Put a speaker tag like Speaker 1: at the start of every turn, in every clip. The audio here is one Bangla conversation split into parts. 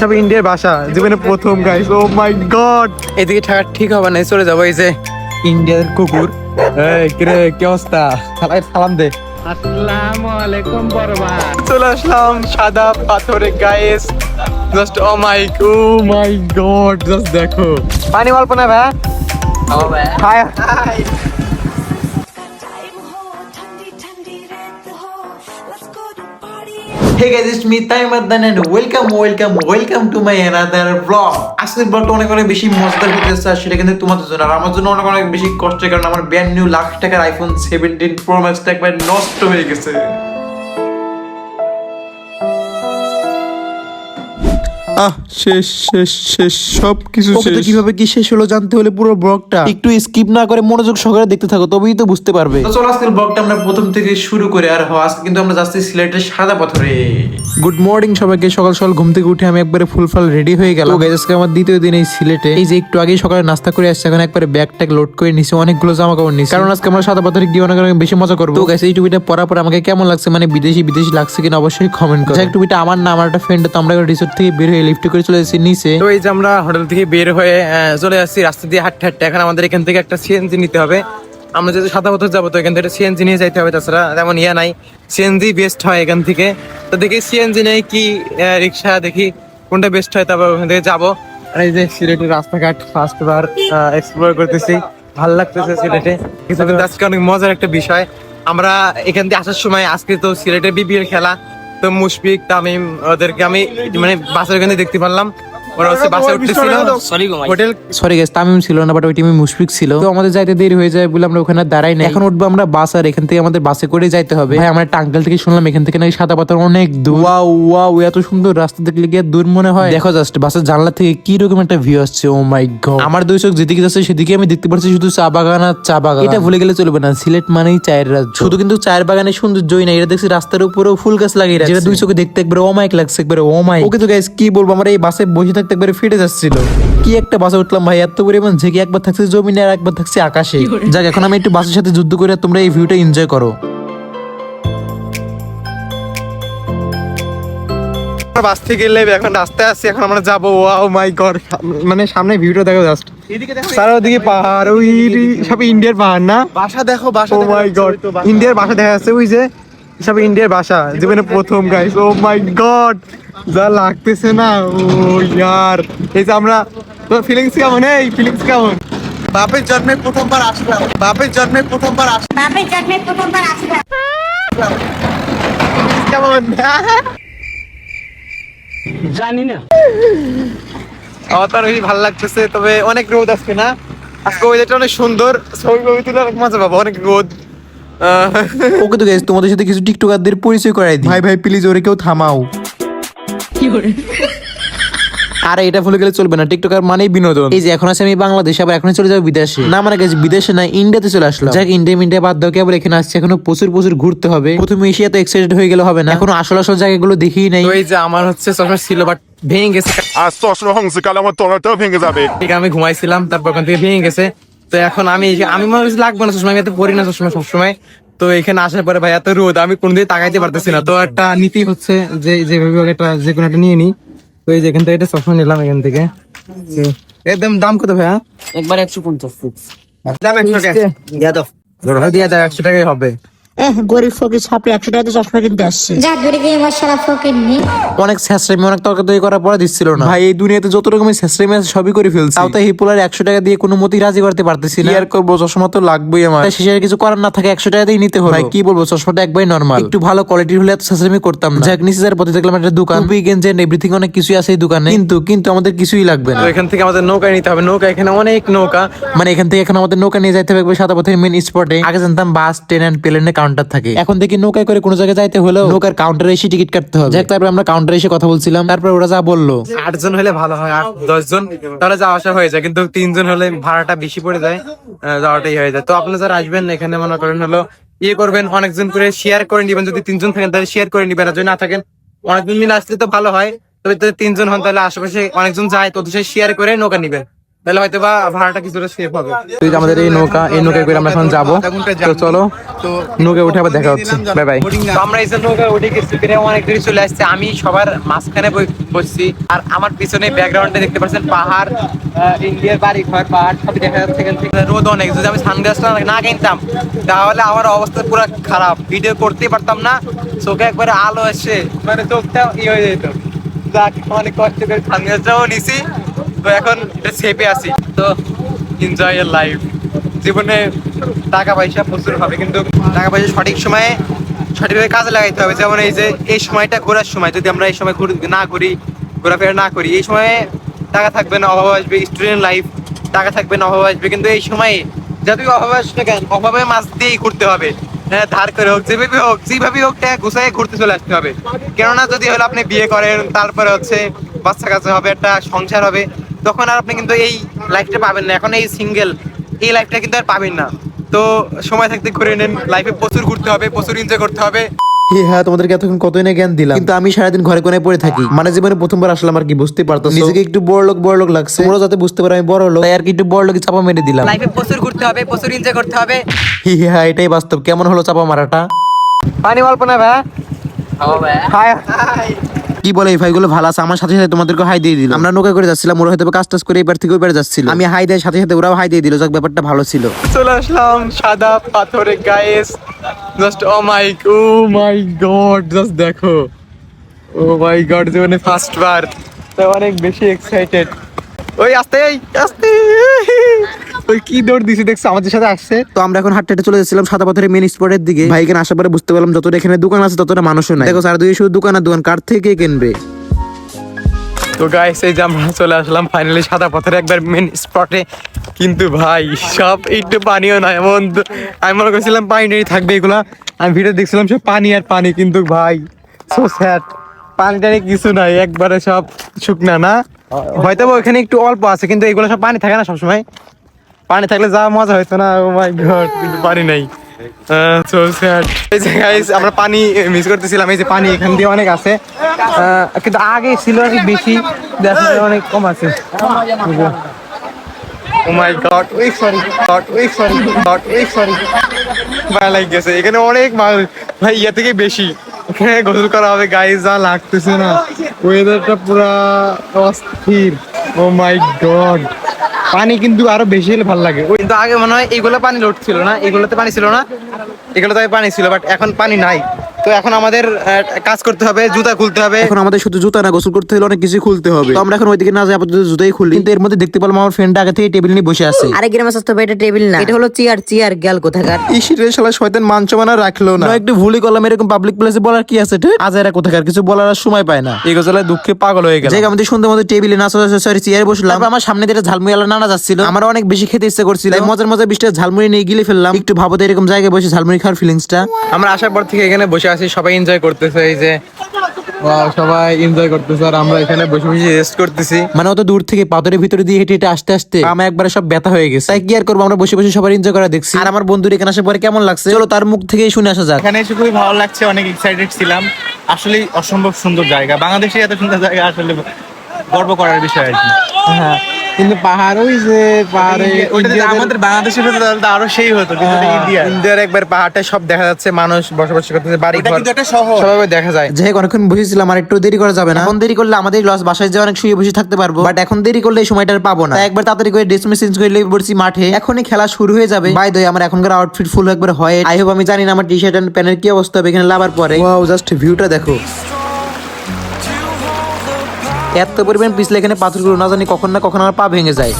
Speaker 1: সব ইন্ডিয়ার ভাষা জীবনে প্রথম গাইস। ও মাই গড, এদিকে থাকা ঠিক হবে না, চলে যাবো। এই যে ইন্ডিয়ার কুকুর। এই কিরে, কি অবস্থা? সালাম দে।
Speaker 2: আসসালামু আলাইকুম বড়বা।
Speaker 1: চলে আসলাম সাদা পাথরে গাইস। জাস্ট ও মাই গড, জাস্ট দেখো। পানি অল্প না ভাই? High high.
Speaker 3: Hey guys, it's me Taimadan and welcome to my another vlog. আজকের ব্লগটা অনেক বেশি মজাদার হতে যাচ্ছে, আর সেটা কিন্তু তোমাদের জন্য আর আমার জন্য অনেক বেশি কষ্টের, কারণ আমার ব্র্যান্ড নিউ লাখ টাকার আইফোন 17 Pro Max টা একবার নষ্ট হয়ে গেছে।
Speaker 1: শেষ সবকিছু শেষ।
Speaker 3: কিভাবে কি শেষ হলো জানতে হলে পুরো ব্লগটা একটু স্কিপ না করে মনোযোগ সহকারে দেখতে থাকো, তবেই তো বুঝতে পারবে। তো চলো আজকের ব্লগটা আমরা প্রথম থেকে শুরু করে। আর আজকে কিন্তু আমরা যাচ্ছি সিলেটের সাদা পাথরে।
Speaker 1: গুড মর্নিং সবাইকে। সকাল সকাল ঘুম থেকে উঠে আমি একবারে ফুলফল রেডি হয়ে গেল। গাইস আজকে আমার দ্বিতীয় দিন এই সিলেটে। এই যে একটু আগে সকালে নাস্তা করে আসছে, এখন একবারে ব্যাগ ট্যাগ লোড করে নিছি, অনেকগুলো জামা কাপড় নিছি, কারণ আজকে আমরা সাদা পাথরে গিয়ে অনেক বেশি মজা করবো। তো গাইস এই টুপিটা পরার পর আমাকে কেমন লাগছে, মানে বিদেশি লাগছে কিনা অবশ্যই কমেন্ট করো। এই টুপিটা আমার না, আমার একটা ফ্রেন্ড। তো আমরা রিসোর্ট থেকে বের হয়ে লিফট করে চলে এসেছি নিচে। তো এই যে আমরা হোটেল থেকে বের হয়ে চলে আসছি রাস্তা দিয়ে হাঁটতে হাঁটতে। এখন আমাদের এখান থেকে একটা সিএনজি নিতে হবে। আমরা যেহেতু সাদা পাথর যাবো, তো এখান থেকে সিএনজি নিয়ে যাইতে হবে, তাছাড়া তেমন ইয়া নাই। সিএনজি বেস্ট হয় এখান থেকে। তো দেখি সিএনজি নেই কি রিক্সা, দেখি কোনটা বেস্ট হয়, তারপর ওখান থেকে যাবো। আর এই যে সিলেটের রাস্তাঘাট ফার্স্ট বার এক্সপ্লোর করতেছি, ভালো লাগতেছে সিলেটে। কিন্তু আজকে অনেক মজার একটা বিষয়, আমরা এখান থেকে আসার সময় আজকে তো সিলেটের বিপিএল খেলা, তো মুশফিক তামিম ওদেরকে আমি মানে বাসের ওখানে দেখতে পারলাম। ওরা হচ্ছে বাসে উঠতেছিল। হোটেল সরি গাইস, তামিম ছিল না, বাট ওই টিমে মুশফিক ছিল। তো আমাদের যাইতে দেরি হয়ে যায় বলে আমরা ওখানে দাঁড়াই না। এখন উঠবো আমরা বাস, আর এখান থেকে আমাদের বাসে করে যাইতে হবে। ভাই আমরা একটা আঙ্কেল থেকে শুনলাম এখান থেকে নাকি সাদা পাথর অনেক দূর। ওয়াও এত সুন্দর রাস্তা দেখলে কি দূর মনে হয়? দেখো জাস্ট বাসের জানলা থেকে কি রকম একটা ভিউ আসছে। ও মাই গড, আমার দুই চোখ যেদিকে যাচ্ছে সেদিকে আমি দেখতে পাচ্ছি শুধু চা বাগান আর চা বাগান। এটা ভুলে গেলে চলবে না, সিলেট মানেই চায়ের রাজ্য। শুধু কিন্তু চায়ের বাগানের সৌন্দর্যই না, এটা দেখছি রাস্তার উপরেও ফুল গাছ লাগিয়ে রাখছে, যেটা দুই চোখে দেখতে একবার অমাইক লাগছে, একবার অমাইক। ওকে তো গাইস কি বলবো, আমরা এই বাসে বসে থাকতে একবারে ফেটে যাচ্ছিল। কি একটা বাসে উঠলাম ভাই, এত পরিমাণ ঝেঁকে, একবার থাকছে জমিনে আর একবার থাকছে আকাশে। যাক এখন আমি একটু বাসের সাথে যুদ্ধ করে তোমরা এই ভিউটা এনজয় করো। বাস থেকে গেলে এখন রাস্তায় আসছি, এখন আমরা যাবো। ওয়াও মাই গড, মানে সামনে ভিউটা দেখো জাস্ট, চারদিকে পাহাড়, ওই সব ইন্ডিয়ার পাহাড় না?
Speaker 2: ভাষা দেখো, ভাষা।
Speaker 1: ও মাই গড, ইন্ডিয়ার ভাষা দেখা যাচ্ছে, ওই যে সব ইন্ডিয়ার ভাষা জীবনে প্রথম গাইস। ও মাই গড, যা লাগতেছে না। ও ইয়ার, এই যে আমরা, তোর ফিলিংস কেমন? এই ফিলিংস কেমন?
Speaker 2: বাপের জন্মে প্রথমবার আসলাম, বাপের জন্মে প্রথমবার আসলাম।
Speaker 1: কেমন
Speaker 2: জানি না,
Speaker 1: আমার তো বেশি ভালো লাগতেছে, তবে অনেক রোদ আজকে না? আজকে ওয়েদারটা অনেক সুন্দর, ছবি তুলে অনেক মজা পাবো, অনেক রোদ। ওকে তো গাইস, তোমাদের সাথে কিছু টিকটকারদের পরিচয় করাই দিই। ভাই প্লিজ ওরে কেউ থামাও। আরে এটা ভুলে গেলে চলবে না, টিকটকার মানেই বিনোদন। এই যে এখন আছে আমি বাংলাদেশে, আবার এখন চলে যাবো বিদেশে। না মানে গেছে বিদেশে না, ইন্ডিয়াতে চলে আসলাম। যাক ইন্ডিয়া বাদ দাও, কেবল এখানে আসছে, এখনো প্রচুর ঘুরতে হবে। প্রথমে এসে এত এক্সাইটেড হয়ে গেলে হবে না, এখনো আসল জায়গাগুলো দেখিই নাই। এই যে আমার হচ্ছে চশমা ছিল, বাট ভেঙে গেছে।
Speaker 4: আর চশমা ভাঙছে, কাল আমার তলাটাও ভেঙে যাবে।
Speaker 1: ঠিক আমি ঘুমাইছিলাম, তারপর ওখান থেকে ভেঙে গেছে। তো এখন আমি মনে হচ্ছে লাগবে না চশমা, আমি এত পরি না চশমা সবসময়। তো এখানে আসার পরে ভাই এত রোদ, আমি কোনদিন তাকাইতে পারতেছি না। তো একটা নীতি হচ্ছে যে যেভাবে একটা যে কোনো একটা নিয়ে নি। তো এই যে এখান থেকে একটা চশমা নিলাম, এখান থেকে একদম। দাম কত ভাইয়া?
Speaker 2: একবার 150।
Speaker 1: দাম 100 টাকা দিয়ে দাও, 100 টাকাই হবে।
Speaker 5: গরিব ফকির ছাপড়ি 100 টাকা চশমা কিনতে আসছে। যা দূরে গিয়ে মশলা ফকির নি।
Speaker 1: অনেক ছেঁচড়ামি, অনেক তর্কাতর্কি করার পরে দিচ্ছিল না ভাই। এই দুনিয়াতে যত রকমের ছেঁচড়ামি আছে সবই করে ফেলছি, তাও তো হিপুলার 100 টাকা দিয়ে কোনো মতেই রাজি করতে পারতেছি না। আর করবো, চশমা তো লাগবেই আমার, শেষে কিছু করার না থাকে 100 টাকা দিয়ে নিতে হলো। ভাই কি বলবো, চশমাটা একবারই নরমাল, একটু ভালো কোয়ালিটির হলে এত ছেঁচড়ামি করতাম না। যাক নিচে যার পথে দেখলাম একটা দোকান, উইকেন্ড এন্ড এভরিথিং, অনেক কিছুই আছে এই দোকানে, কিন্তু আমাদের কিছুই লাগবে না। এখান থেকে আমাদের নৌকা নিতে হবে। নৌকা এখানে অনেক নৌকা, মানে এখান থেকে এখন আমাদের নৌকা নিয়ে যাইতে হবে সাদা পথের মেন স্পটে। আগে জানতাম বাস, ট্রেন এন্ড প্লেনে কাউন্টার থাকে, এখন দেখি নৌকায় করে কোনো জায়গায় যাইতে হলেও নৌকার কাউন্টারে এসে টিকিট কাটতে হবে। যাক তারপর আমরা কাউন্টারে এসে কথা বলছিলাম, তারপর ওরা যা বললো 8 জন হলে ভালো হয়, 8-10 জন তাহলে যাওয়া আসা হয়ে যায়, কিন্তু 3 জন হলে ভাড়াটা বেশি পড়ে যায়, যাওয়াটাই হয়ে যায়। তো আপনারা যারা আসবেন এখানে মনে করেন হলো করবেন, অনেকজন করে শেয়ার করে নিবেন। যদি 3 জন থাকেন তাহলে শেয়ার করে নিবেন, আর যদি না থাকেন অনেকজন মিলে আসলে তো ভালো হয়। তবে 3 জন হন তাহলে আশেপাশে অনেকজন যায়, তো শেয়ার করে নৌকা নিবেন,
Speaker 3: তাহলে হয়তো বা ভাড়াটা কিছুটা সেভ হবে।
Speaker 1: তুই আমাদের এই নৌকায় করে আমরা এখন যাবো। তো চলো নৌকায় উঠে আবার দেখা হচ্ছে। Bye bye.
Speaker 3: তো আমরা এই যে নৌকায় উঠে গেছি, প্রায় অনেক দেরি চলে আসছে। আমি সবার মাঝখানে বসছি, আর আমার পিছনে ব্যাকগ্রাউন্ডে দেখতে পাচ্ছেন পাহাড়, ইন্ডিয়ার বাড়ি ঘর, পাহাড় সবই দেখা যাচ্ছে। এখান থেকে রোদ অনেক, যদি আমি সানগ্লাসটা না কিনতাম তাহলে আমার অবস্থা পুরো খারাপ, ভিডিও করতেই পারতাম না। চোখে একবারে আলো এসে মানে চোখটা হয়ে যেত। যাক, অনেক কষ্ট করে সানগ্লাসটাও নিছি, তো এখন এটা সেফে আছি। তো এনজয় ইয়ার লাইফ। জীবনে টাকা পয়সা প্রচুর হবে, কিন্তু টাকা পয়সা সঠিক সময়ে সঠিকভাবে কাজে লাগাইতে হবে। যেমন এই যে এই সময়টা ঘোরার সময়, যদি আমরা এই সময় না ঘুরি, ঘোরাফেরা না করি, এই সময়ে টাকা থাকবে না, অভাব আসবে। স্টুডেন্ট লাইফ, টাকা থাকবে না, অভাব আসবে। কিন্তু এই সময়ে যতই অভাব আসবে কেন, অভাবে মাছ দিয়েই ঘুরতে হবে। হ্যাঁ, ধার করে হোক, যেভাবে হোক টাকা গুছাই ঘুরতে চলে আসতে হবে। কেননা যদি হলো আপনি বিয়ে করেন, তারপরে হচ্ছে বাচ্চা কাচ্চা হবে, একটা সংসার হবে, তখন আর আপনি কিন্তু এই লাইফটা পাবেন না। এখন এই সিঙ্গেল এই লাইফটা কিন্তু আর পাবেন না। তো সময় থাকতে ঘুরে নেন, লাইফে প্রচুর ঘুরতে হবে, প্রচুর এনজয় করতে হবে।
Speaker 1: হ্যাঁ, তোমাদেরকে এতক্ষণ কতই না জ্ঞান দিলাম, কিন্তু আমি সারাদিন ঘরে কোণে পড়ে থাকি। মানে জীবনে প্রথমবার আসলাম আর কি, বুঝতে পারতো নিজেকে একটু বড় লোক লাগছে। তোমরা যাতে বুঝতে পারো আমি বড় লোক, তাই আর কি একটু বড় লোক চাপা মেরে দিলাম।
Speaker 3: লাইফে প্রচুর ঘুরতে হবে, প্রচুর এনজয় করতে হবে।
Speaker 1: হ্যাঁ, এটাই বাস্তব। কেমন হলো চাপা মারাটা?
Speaker 3: পানি অল্প না ভাই? হাই
Speaker 1: কি বলে এই ভাইগুলো ভালো আছে, আমার সাথে সাথে তোমাদেরকে হাই দিয়ে দিল। আমরা নৌকা করে যাচ্ছিলাম, ওরা হয়তো কাজ টাজ করে এবার থেকে ওইবার যাচ্ছিল। আমি হাই দেওয়ার সাথে সাথে ওরাও হাই দিয়ে দিল। যাক, ব্যাপারটা ভালো ছিল।
Speaker 3: চলে আসলাম সাদা পাথরে গাইস। জাস্ট ও মাই গড, জাস্ট দেখো। ও মাই গড, জীবনে ফার্স্ট বার, তো অনেক বেশি এক্সাইটেড। ওই আস্তে আস্তে, ওই কি দৌড় দিছে দেখছো, আমাদের সাথে আসছে।
Speaker 1: তো আমরা এখন হাঁটতে চলে যাচ্ছিলাম সাদা পাথরের মেন স্পটের দিকে। ভাই এখানে আসার পরে বুঝতে পারলাম যতটা এখানে দোকান আছে ততটা মানুষও নাই। দেখো চারদিকে শুধু দোকান আর দোকান, কার থেকে কিনবে।
Speaker 3: তো গাইস, এই যে আমরা চলে আসলাম ফাইনালি সাদা পাথরে একবার মেন স্পটে। কিন্তু ভাই সব একটু পানিও নাই, এমন আমি মনে করছিলাম পানি নেই থাকবে এগুলা। আমি ভিডিও দেখছিলাম সব পানি আর পানি, কিন্তু ভাই সো স্যাড, পানি টানি কিছু নাই, একবারে সব শুকনা না। হয়তো ওখানে একটু অল্প আছে, কিন্তু এগুলো সব পানি থাকে না সবসময়। পানি থাকলে যা মজা হইতো না। ও মাই গড, কিন্তু পানি নাই। So sad. এই যে গাইস, আমরা পানি মিস করতেছিলাম। এই যে পানি এখান দিয়ে অনেক আছে, কিন্তু আগে ছিল অনেক বেশি, দেখো অনেক কম আছে। ও মাই গড, সরি ভাই লাইক গেছে। এখানে অনেক মানুষ ভাই, ইয়া থেকে বেশি। এখানে গোসল করা হবে গাইস, যা লাগতেছে না, ওয়েদারটা পুরা অস্থির। ও মাই গড, পানি কিন্তু আরো বেশি হলে ভালো লাগে। কিন্তু আগে মনে হয় এইগুলো পানি লোড ছিল না, এগুলোতে পানি ছিল না, এগুলোতে পানি ছিল, বাট এখন পানি নাই। তো এখন আমাদের কাজ করতে হবে, জুতা খুলতে হবে।
Speaker 1: এখন আমাদের শুধু জুতা না, গোসল করতে হলে অনেক কিছু খুলতে হবে। তো আমরা এখন ওইদিকে না যাই, আপাতত জুতাই খুলি। কিন্তু এর মধ্যে দেখতে পেলাম আমার ফ্রেন্ডটা আগে থেকে টেবিল নিয়ে বসে আছে।
Speaker 6: আরে গ্রামে স্বাস্থ্য এটা টেবিল না, এটা হলো চেয়ার গেল কোথাকার।
Speaker 1: ইসিরে শালা শয়তান মানচমানা রাখলো না। একটু ভুলি করলাম, এরকম পাবলিক প্লেসে বলার কি আছে? আজ এরা কোথাকার কিছু বলার আর সময় পায় না। এই গজলায় দুঃখে পাগল হয়ে গেল। আমাদের সুন্দর মতো টেবিলে না, সরি চেয়ারে বসলাম। তারপর আমার সামনে দিয়ে ঝালমুড়ি আলা নানা যাচ্ছিল। আমার অনেক বেশি খেতে ইচ্ছা করছিল, মজার বিশটা ঝালমুড়ি নিয়ে গিলে ফেললাম। একটু ভাবো তো এরকম জায়গায় বসে ঝালমুড়ি খাওয়ার ফিলিংসটা।
Speaker 3: আমরা আসার পর থেকে এখানে বসে আছি, সবাই এনজয় করতেছে। এই যে সবাই এনজয় করতেছে, আর আমরা এখানে বসে বসে রেস্ট করতেছি।
Speaker 1: মানে অত দূর থেকে পাথরের ভিতরে দিয়ে হেঁটে হেঁটে আসতে আসতে আমার একবারে সব ব্যথা হয়ে গেছে। তাই কি আর করবো, আমরা বসে বসে সবাই এনজয় করা দেখছি। আর আমার বন্ধুর এখানে আসার পরে কেমন লাগছে চলো তার মুখ থেকেই শুনে আসা যাক।
Speaker 2: এখানে এসে খুবই ভালো লাগছে, অনেক এক্সাইটেড ছিলাম। আসলে অসম্ভব সুন্দর জায়গা, বাংলাদেশে এত সুন্দর জায়গা আসলে গর্ব করার বিষয় আর কি।
Speaker 3: হ্যাঁ, কিন্তু পাহাড়, ওই যে পাহাড়ে
Speaker 2: আমাদের বাংলাদেশের হতো তাহলে তো আরো সেই হতো, কিন্তু
Speaker 3: ইন্ডিয়ার একবার পাহাড়টা সব দেখা যাচ্ছে, মানুষ বসবাস করতেছে, বাড়ি ঘর
Speaker 2: কিন্তু একটা শহর।
Speaker 3: সবাই দেখা যায়।
Speaker 1: যাই হোক, অনেকক্ষণ বসেছিলাম, আর একটু দেরি করা যাবে না। এখন দেরি করলে আমাদের লস, বাসায় যে অনেক শুয়ে বসে থাকতে পারবো, বাট এখন দেরি করলে এই সময়টা আর পাবো না। তাই একবার তাড়াতাড়ি করে ড্রেস চেঞ্জ করে লেগে পড়ছি মাঠে। এখনই খেলা শুরু হয়ে যাবে। বাই দ্য ওয়ে, আমার এখনকার আউটফিট ফুল একবার হয়। আই হোপ, আমি জানি না আমার টি শার্ট এন্ড প্যান্টের কি অবস্থা হবে এখানে লাভার পরে। ওয়াও, জাস্ট ভিউটা দেখো। এত পরিমাণ পিছলে এখানে পাথরগুলো, না জানি কখন না কখন আমার পা ভেঙে যায়।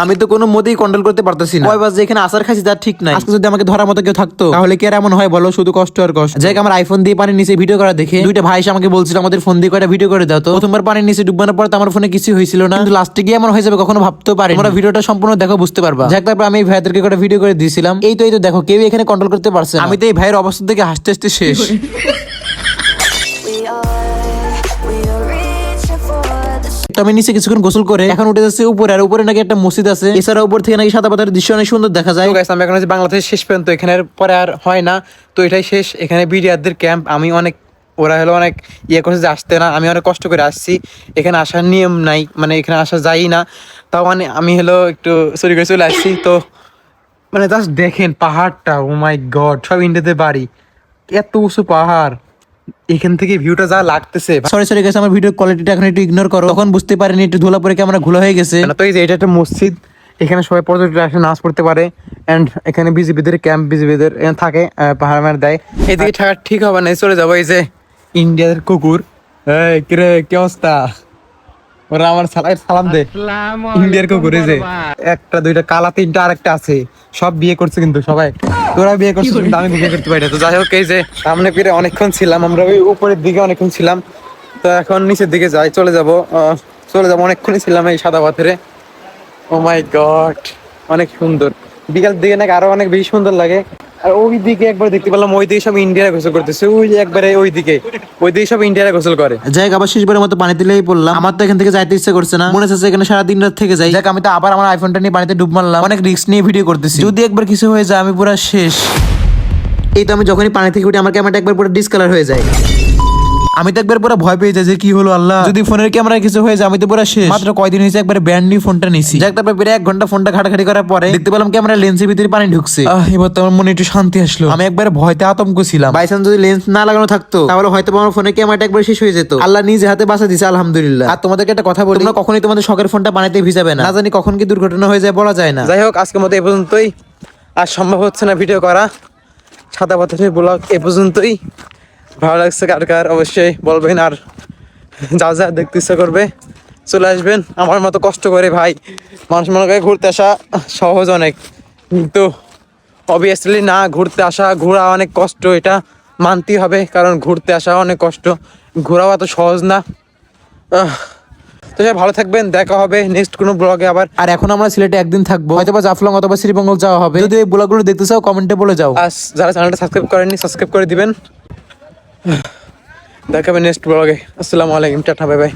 Speaker 1: আমি তো কোনো মতেই কন্ট্রোল করতে পারতেছি না। কয়বার যে এখানে আসার খাসি তার ঠিক নাই। আজকে যদি আমাকে ধরার মতো কেউ থাকতো তাহলে কি আর এমন হয় বলো? শুধু কষ্ট আর কষ্ট। যাই হোক, আমার আইফোন দিয়ে পানির নিচে ভিডিও করা দেখে দুইটা ভাই এসে আমাকে বলছিল আমাদের ফোন দিয়ে কয়টা ভিডিও করে দাও। তো প্রথমবার পানির নিচে ডুবানোর পর তো আমার ফোনে কিছু হয়েছিল না, কিন্তু লাস্টে গিয়ে এমন হয়ে যাবে কখনো ভাবতেও পারি। তোমরা ভিডিওটা সম্পূর্ণ দেখো, বুঝতে পারবা। যাক, তারপর আমি এই ভাইদেরকে কয়টা ভিডিও করে দিয়েছিলাম। এই তো দেখো, কেউ এখানে কন্ট্রোল করতে পারছে না। আমি তো এই ভাইয়ের অবস্থা থেকে হাসতে হাসতে শেষ। তো আমি নিচে কিছুক্ষণ গোসল করে এখন উঠে যাচ্ছে উপরে, আর উপরে নাকি একটা মসজিদ আছে। এছাড়া উপর থেকে নাকি সাদা পাথরের দৃশ্য অনেক সুন্দর দেখা যায়।
Speaker 3: আমি এখন বাংলাদেশ শেষ পর্যন্ত, এখানের পরে আর হয় না। তো এটাই শেষ, এখানে বিডিআরদের ক্যাম্প। আমি অনেক ওরা হলো অনেক ইয়ে করছে যে আসতে না, আমি অনেক কষ্ট করে আসছি, এখানে আসার নিয়ম নাই, মানে এখানে আসা যাই না, তাও মানে আমি হলো একটু চুরি করে চলে আসছি। তো মানে জাস্ট দেখেন পাহাড়টা, ও মাই গড, সব ইন্ডিয়াতে বাড়ি, এত উঁচু পাহাড়, এখান থেকে ভিউটা যা লাগতেছে।
Speaker 1: সরি সরি গেছে, আমার ভিডিও কোয়ালিটিটা এখন একটু ইগনোর করো, তখন বুঝতে পারিনি একটু ধুলা পরে ক্যামেরা ঘোলা হয়ে গেছে।
Speaker 3: তো এই যে এটা একটা মসজিদ, এখানে সবাই পর্যটকরা এসে নাচ পড়তে পারে, এন্ড এখানে বিজিবিদের ক্যাম্প, বিজিবিদের এখানে থাকে, পাহাড় মার দেয়। এদিকে থাকা ঠিক হবে না, চলে যাবো। এই যে ইন্ডিয়ার কুকুর, এই কিরে কি অবস্থা, ওরা আমার সালাম দে। ইন্ডিয়ার কুকুর, এই যে একটা দুইটা কালা, তিনটা আরেকটা আছে, সব বিয়ে করছে কিন্তু সবাই। তোরা বিয়ে করছিস কিন্তু আমি বিয়ে করতে পারি না। তো যাই হোক, এই যে সামনে ফিরে অনেকক্ষণ ছিলাম আমরা, ওই উপরের দিকে অনেকক্ষণ ছিলাম, তো এখন নিচের দিকে যাই, চলে যাবো অনেকক্ষণই ছিলাম এই সাদা পাথরে। ও মাই গড, অনেক সুন্দর। বিকাল দিকে নাকি আরো অনেক বেশি সুন্দর লাগে। আর ওই দিকে একবার দেখতে পেলাম, ওই দিকে সব ইন্ডিয়ারা গোসল করতেছে, ওই যে একবারে ওই দিকে সব ইন্ডিয়ারা গোসল করে।
Speaker 1: যাই আবার শেষবারের মতো পানি দিলেই পড়লাম, আমার তো এখান থেকে যাইতে ইচ্ছে করছে না, মনে হচ্ছে এখানে সারা দিন রাত থেকে যাই। যাক, আমি তো আবার আমার আইফোনটা নিয়ে পানিতে ডুব মারলাম, অনেক রিস্ক নিয়ে ভিডিও করতেছি, যদি একবার কিছু হয়ে যায় আমি পুরো শেষ। এই তো আমি যখনই পানি থেকে উঠি আমার ক্যামেরাটা একবার পুরো ডিসকালার হয়ে যায়, আমি তো একবার পুরো ভয় পেয়ে যাই যে কি হলো আল্লাহ, যদি ফোনের ক্যামেরায় কিছু হয়ে যায় আমি তো পুরো শেষ। মাত্র কয়দিন হয়েছে একবার ব্র্যান্ড নিউ ফোনটা নিছি, যাক তারপর প্রায় 1 ঘন্টা ফোনটা ঘাটাঘাটি করার পরে দেখতে পেলাম ক্যামেরা লেন্সের ভিতরে পানি ঢুকছে। এবার তো আমার মনে একটু শান্তি আসলো, আমি একবার ভয়তে আতঙ্ক ছিলাম, বাইচান্স যদি লেন্স না লাগানো থাকতো তাহলে হয়তো আমার ফোনের ক্যামেরাটা একবার শেষ হয়ে যেত। আল্লাহ নিজে হাতে বাঁচা দিছে, আলহামদুলিল্লাহ। আর তোমাদেরকে একটা কথা বলি, তোমরা কখনোই তোমাদের শখের ফোনটা পানিতে ভিজাবে না, না জানি কখন কি দুর্ঘটনা হয়ে যায়, বলা যায় না।
Speaker 3: যাই হোক, আজকের মতো এ পর্যন্তই, আর সম্ভব হচ্ছে না ভিডিও করা। সাদা পাথরের ব্লগ এ পর্যন্তই। ভালো লাগছে কার কার অবশ্যই বলবেন, আর যা যা দেখতে ইচ্ছা করবে চলে আসবেন আমার মতো কষ্ট করে। ভাই, মানুষ মনে করে ঘুরতে আসা সহজ অনেক, কিন্তু অবভিয়াসলি না, ঘোরা অনেক কষ্ট, এটা মানতেই হবে, কারণ ঘুরতে আসা অনেক কষ্ট, ঘোরাও এত সহজ না। তো সবাই ভালো থাকবেন, দেখা হবে নেক্সট কোনো ব্লগে আবার।
Speaker 1: আর এখন আমরা সিলেটে একদিন থাকবো, হয়তো বা জাফলং অথবা শ্রীমঙ্গল যাওয়া হবে, যদি এই ব্লগগুলো দেখতে চাও কমেন্টে বলে যাও।
Speaker 3: আর যারা চ্যানেলটা সাবস্ক্রাইব করেননি সাবস্ক্রাইব করে দিবেন। দেখাবে নেক্সট ব্লগে। আসসালামু আলাইকুম, টাটা, বাই বাই।